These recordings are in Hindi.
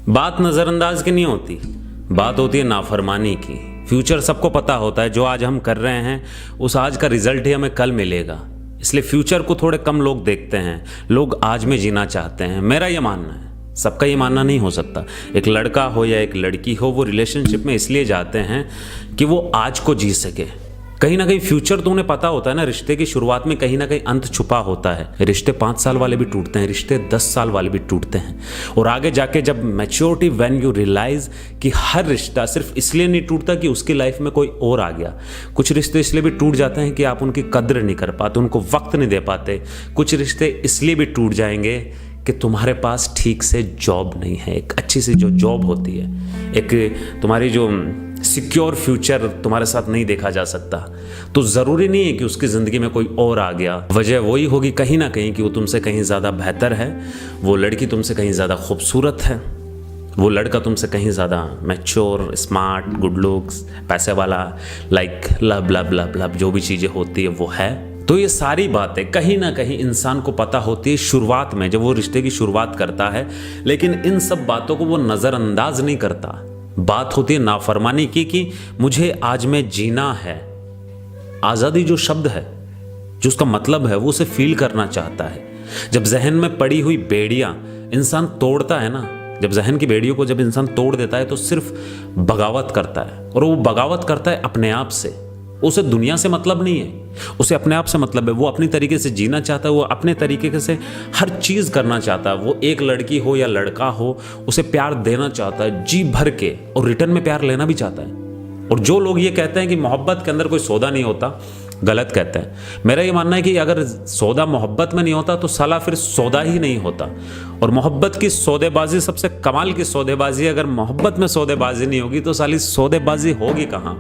बात नज़रअंदाज की नहीं होती, बात होती है नाफरमानी की। फ्यूचर सबको पता होता है, जो आज हम कर रहे हैं उस आज का रिजल्ट ही हमें कल मिलेगा। इसलिए फ्यूचर को थोड़े कम लोग देखते हैं, लोग आज में जीना चाहते हैं। मेरा ये मानना है, सबका ये मानना नहीं हो सकता। एक लड़का हो या एक लड़की हो, वो रिलेशनशिप में इसलिए जाते हैं कि वो आज को जी सके। कहीं ना कहीं फ्यूचर तो उन्हें पता होता है ना, रिश्ते की शुरुआत में कहीं ना कहीं अंत छुपा होता है। रिश्ते 5 साल वाले भी टूटते हैं, रिश्ते 10 साल वाले भी टूटते हैं। और आगे जाके जब मैच्योरिटी, व्हेन यू रियलाइज कि हर रिश्ता सिर्फ इसलिए नहीं टूटता कि उसकी लाइफ में कोई और आ गया। कुछ रिश्ते इसलिए भी टूट जाते हैं कि आप उनकी कद्र नहीं कर पाते, उनको वक्त नहीं दे पाते। कुछ रिश्ते इसलिए भी टूट जाएंगे कि तुम्हारे पास ठीक से जॉब नहीं है, एक अच्छी सी जो जॉब होती है, एक तुम्हारी जो सिक्योर फ्यूचर तुम्हारे साथ नहीं देखा जा सकता। तो ज़रूरी नहीं है कि उसकी ज़िंदगी में कोई और आ गया। वजह वही होगी कहीं ना कहीं कि वो तुमसे कहीं ज़्यादा बेहतर है, वो लड़की तुमसे कहीं ज़्यादा खूबसूरत है, वो लड़का तुमसे कहीं ज़्यादा मैच्योर, स्मार्ट, गुड लुक्स, पैसे वाला, like love love love love जो भी चीज़ें होती है वो है। तो ये सारी बातें कहीं ना कहीं इंसान को पता होती है शुरुआत में, जब वो रिश्ते की शुरुआत करता है। लेकिन इन सब बातों को वो नज़रअंदाज नहीं करता। बात होती है नाफरमानी की कि मुझे आज में जीना है। आज़ादी जो शब्द है, जो उसका मतलब है, वो उसे फील करना चाहता है। जब जहन में पड़ी हुई बेड़ियां इंसान तोड़ता है ना, जब जहन की बेड़ियों को जब इंसान तोड़ देता है तो सिर्फ बगावत करता है। और वो बगावत करता है अपने आप से। उसे दुनिया से मतलब नहीं है, उसे अपने आप से मतलब है। वो अपनी तरीके से जीना चाहता है, वो अपने तरीके से हर चीज़ करना चाहता है। वो एक लड़की हो या लड़का हो, उसे प्यार देना चाहता है जी भर के, और रिटर्न में प्यार लेना भी चाहता है। और जो लोग ये कहते हैं कि मोहब्बत के अंदर कोई सौदा नहीं होता, गलत कहते हैं। मेरा ये मानना है कि अगर सौदा मोहब्बत में नहीं होता तो साला फिर सौदा ही नहीं होता। और मोहब्बत की सौदेबाजी सबसे कमाल की सौदेबाजी है। अगर मोहब्बत में सौदेबाजी नहीं होगी तो साली सौदेबाजी होगी कहाँ।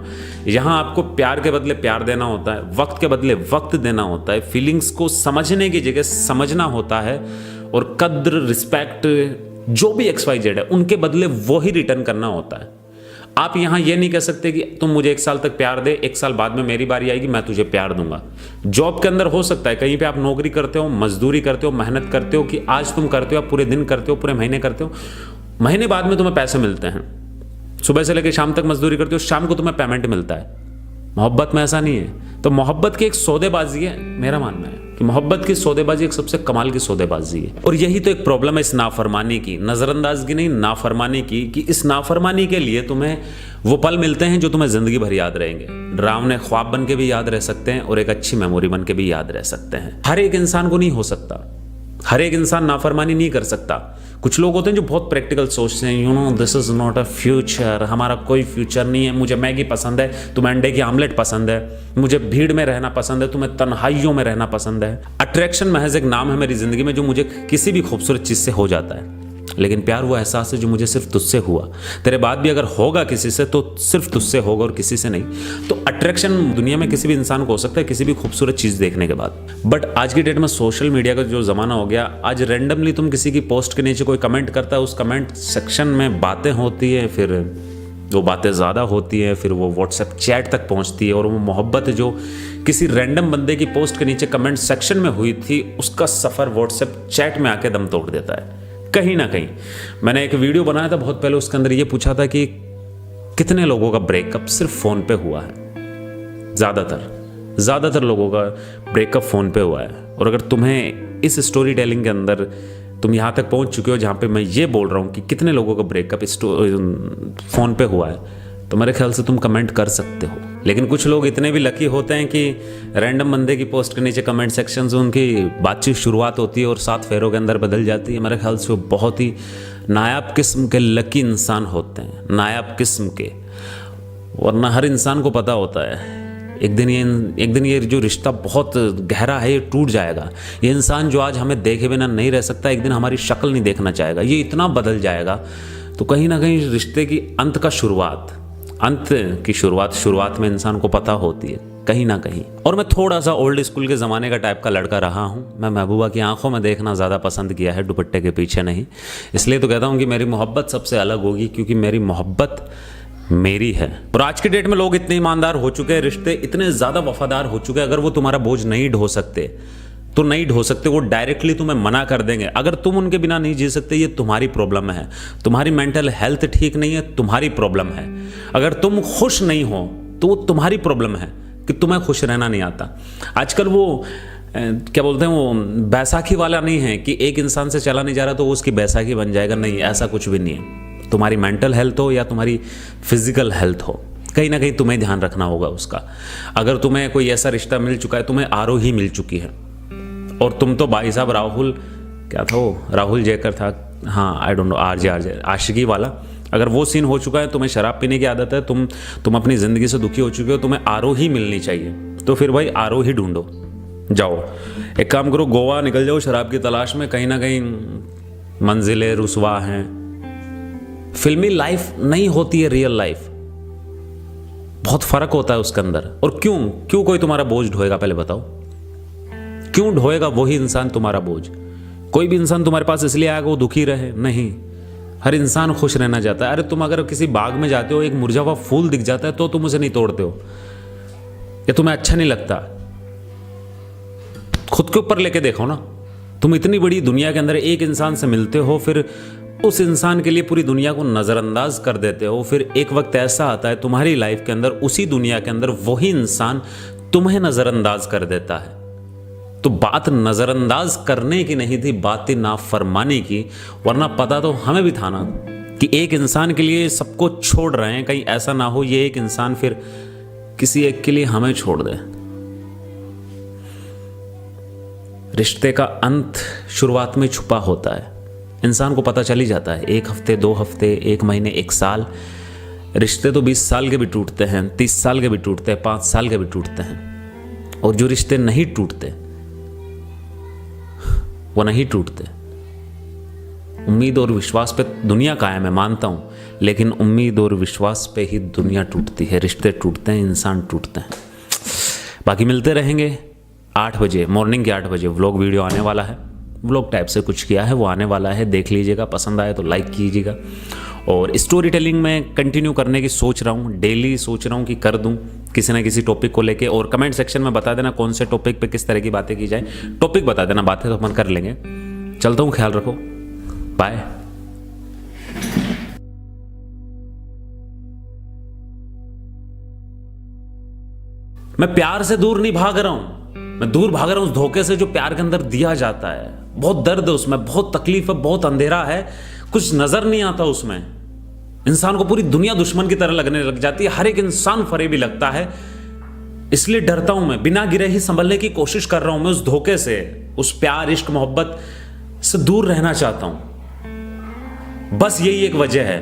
यहाँ आपको प्यार के बदले प्यार देना होता है, वक्त के बदले वक्त देना होता है, फीलिंग्स को समझने की जगह समझना होता है, और कद्र, रिस्पेक्ट, जो भी XYZ है उनके बदले वो ही रिटर्न करना होता है। आप यहाँ ये नहीं कह सकते कि तुम मुझे 1 साल तक प्यार दे, 1 साल बाद में मेरी बारी आएगी, मैं तुझे प्यार दूंगा। जॉब के अंदर हो सकता है, कहीं पे आप नौकरी करते हो, मजदूरी करते हो, मेहनत करते हो कि आज तुम करते हो, आप पूरे दिन करते हो, पूरे महीने करते हो, महीने बाद में तुम्हें पैसे मिलते हैं। सुबह से लेकर शाम तक मजदूरी करते हो, शाम को तुम्हें पेमेंट मिलता है। मोहब्बत में ऐसा नहीं है। तो मोहब्बत की एक सौदेबाजी है। मेरा मानना है कि मोहब्बत की सौदेबाजी एक सबसे कमाल की सौदेबाजी है। और यही तो एक प्रॉब्लम है इस नाफरमानी की, नजरअंदाजगी नहीं, नाफरमानी की, कि इस नाफरमानी के लिए तुम्हें वो पल मिलते हैं जो तुम्हें जिंदगी भर याद रहेंगे। डरावने ख्वाब बन के भी याद रह सकते हैं और एक अच्छी मेमोरी बन के भी याद रह सकते हैं। हर एक इंसान को नहीं हो सकता, हर एक इंसान नाफरमानी नहीं कर सकता। कुछ लोग होते हैं जो बहुत प्रैक्टिकल सोचते हैं, you know this is not a future, हमारा कोई फ्यूचर नहीं है, मुझे मैगी पसंद है, तुम्हें अंडे की आमलेट पसंद है, मुझे भीड़ में रहना पसंद है, तुम्हें तन्हाइयों में रहना पसंद है। अट्रैक्शन महज एक नाम है मेरी जिंदगी में जो मुझे किसी भी खूबसूरत चीज से हो जाता है। लेकिन प्यार वो एहसास है जो मुझे सिर्फ तुझसे हुआ। तेरे बाद भी अगर होगा किसी से तो सिर्फ तुझसे होगा और किसी से नहीं। तो अट्रैक्शन दुनिया में किसी भी इंसान को हो सकता है किसी भी खूबसूरत चीज़ देखने के बाद। बट आज की डेट में सोशल मीडिया का जो ज़माना हो गया, आज रैंडमली तुम किसी की पोस्ट के नीचे कोई कमेंट करता है, उस कमेंट सेक्शन में बातें होती है, फिर वो बातें ज़्यादा होती हैं, फिर वो व्हाट्सएप चैट तक पहुँचती है। और वो मोहब्बत जो किसी रैंडम बंदे की पोस्ट के नीचे कमेंट सेक्शन में हुई थी, उसका सफ़र व्हाट्सएप चैट में आके दम तोड़ देता है कहीं ना कहीं। मैंने एक वीडियो बनाया था बहुत पहले, उसके अंदर ये पूछा था कि कितने लोगों का ब्रेकअप सिर्फ फ़ोन पे हुआ है। ज़्यादातर लोगों का ब्रेकअप फ़ोन पे हुआ है। और अगर तुम्हें इस स्टोरी टेलिंग के अंदर तुम यहाँ तक पहुँच चुके हो जहाँ पे मैं ये बोल रहा हूँ कि कितने लोगों का ब्रेकअप फ़ोन पे हुआ है, तो मेरे ख्याल से तुम कमेंट कर सकते हो। लेकिन कुछ लोग इतने भी लकी होते हैं कि रैंडम बंदे की पोस्ट के नीचे कमेंट सेक्शन से उनकी बातचीत शुरुआत होती है और 7 फेरों के अंदर बदल जाती है। मेरे ख्याल से वो बहुत ही नायाब किस्म के लकी इंसान होते हैं, नायाब किस्म के। वरना हर इंसान को पता होता है एक दिन ये जो रिश्ता बहुत गहरा है ये टूट जाएगा। ये इंसान जो आज हमें देखे बिना नहीं रह सकता, एक दिन हमारी शक्ल नहीं देखना चाहेगा, ये इतना बदल जाएगा। तो कहीं ना कहीं रिश्ते की अंत की शुरुआत में इंसान को पता होती है कहीं ना कहीं। और मैं थोड़ा सा ओल्ड स्कूल के ज़माने का टाइप का लड़का रहा हूँ। मैं महबूबा की आंखों में देखना ज़्यादा पसंद किया है, दुपट्टे के पीछे नहीं। इसलिए तो कहता हूँ कि मेरी मोहब्बत सबसे अलग होगी, क्योंकि मेरी मोहब्बत मेरी है। और आज की डेट में लोग इतने ईमानदार हो चुके हैं, रिश्ते इतने ज़्यादा वफादार हो चुके हैं, अगर वो तुम्हारा बोझ नहीं ढो सकते तो नहीं ढो सकते, वो डायरेक्टली तुम्हें मना कर देंगे। अगर तुम उनके बिना नहीं जी सकते, ये तुम्हारी प्रॉब्लम है, तुम्हारी मेंटल हेल्थ ठीक नहीं है, तुम्हारी प्रॉब्लम है। अगर तुम खुश नहीं हो तो वो तुम्हारी प्रॉब्लम है कि तुम्हें खुश रहना नहीं आता। आजकल वो क्या बोलते हैं, वो बैसाखी वाला नहीं है कि एक इंसान से चला नहीं जा रहा तो वो उसकी बैसाखी बन जाएगा, नहीं, ऐसा कुछ भी नहीं है। तुम्हारी मेंटल हेल्थ हो या तुम्हारी फिजिकल हेल्थ हो, कहीं ना कहीं तुम्हें ध्यान रखना होगा उसका। अगर तुम्हें कोई ऐसा रिश्ता मिल चुका है, तुम्हें आरोही मिल चुकी है, और तुम तो भाई साहब राहुल, क्या था वो, राहुल जयकर था, हाँ आई डोंट नो, आरजे आशिकी वाला, अगर वो सीन हो चुका है, तुम्हें शराब पीने की आदत है, तुम अपनी ज़िंदगी से दुखी हो चुके हो, तुम्हें आरोही मिलनी चाहिए, तो फिर भाई आरोही ढूंढो, जाओ एक काम करो, गोवा निकल जाओ शराब की तलाश में। कहीं ना कहीं मंजिलें रुसवा हैं, फिल्मी लाइफ नहीं होती है रियल लाइफ, बहुत फर्क होता है उसके अंदर। और क्यों कोई तुम्हारा बोझ ढोएगा, पहले बताओ, क्यों ढोएगा वही इंसान तुम्हारा बोझ? कोई भी इंसान तुम्हारे पास इसलिए आएगा वो दुखी रहे? नहीं, हर इंसान खुश रहना चाहता है। अरे तुम अगर किसी बाग में जाते हो, एक मुरझा हुआ फूल दिख जाता है तो तुम उसे नहीं तोड़ते हो, या तुम्हें अच्छा नहीं लगता? खुद के ऊपर लेके देखो ना, तुम इतनी बड़ी दुनिया के अंदर एक इंसान से मिलते हो, फिर उस इंसान के लिए पूरी दुनिया को नजरअंदाज कर देते हो। फिर एक वक्त ऐसा आता है तुम्हारी लाइफ के अंदर, उसी दुनिया के अंदर वही इंसान तुम्हें नजरअंदाज कर देता है। तो बात नजरअंदाज करने की नहीं थी, बात थी नाफरमानी की। वरना पता तो हमें भी था ना कि एक इंसान के लिए सबको छोड़ रहे हैं, कहीं ऐसा ना हो ये एक इंसान फिर किसी एक के लिए हमें छोड़ दे। रिश्ते का अंत शुरुआत में छुपा होता है, इंसान को पता चल ही जाता है। 1 हफ्ते, 2 हफ्ते, 1 महीने, 1 साल, रिश्ते तो 20 साल के भी टूटते हैं, 30 साल के भी टूटते हैं, 5 साल के भी टूटते हैं। और जो रिश्ते नहीं टूटते वो नहीं टूटते। उम्मीद और विश्वास पे दुनिया कायम है, मानता हूं, लेकिन उम्मीद और विश्वास पे ही दुनिया टूटती है, रिश्ते टूटते हैं, इंसान टूटते हैं। बाकी मिलते रहेंगे 8 बजे, मॉर्निंग के 8 बजे व्लॉग वीडियो आने वाला है। व्लॉग टाइप से कुछ किया है, वो आने वाला है, देख लीजिएगा, पसंद आए तो लाइक कीजिएगा। और स्टोरी टेलिंग में कंटिन्यू करने की सोच रहा हूँ, डेली सोच रहा हूँ कि कर दूँ किसी ना किसी टॉपिक को लेके। और कमेंट सेक्शन में बता देना कौन से टॉपिक पे किस तरह की बातें की जाए, टॉपिक बता देना, बातें तो अपन कर लेंगे। चलता हूँ, ख्याल रखो, बाय। मैं प्यार से दूर नहीं भाग रहा हूं, मैं दूर भाग रहा हूं उस धोखे से जो प्यार के अंदर दिया जाता है। बहुत दर्द है उसमें, बहुत तकलीफ है, बहुत अंधेरा है, कुछ नजर नहीं आता उसमें। इंसान को पूरी दुनिया दुश्मन की तरह लगने लग जाती है, हर एक इंसान फरेबी लगता है। इसलिए डरता हूं मैं, बिना गिरे ही संभलने की कोशिश कर रहा हूं मैं उस धोखे से, उस प्यार, इश्क, मोहब्बत से दूर रहना चाहता हूं। बस यही एक वजह है।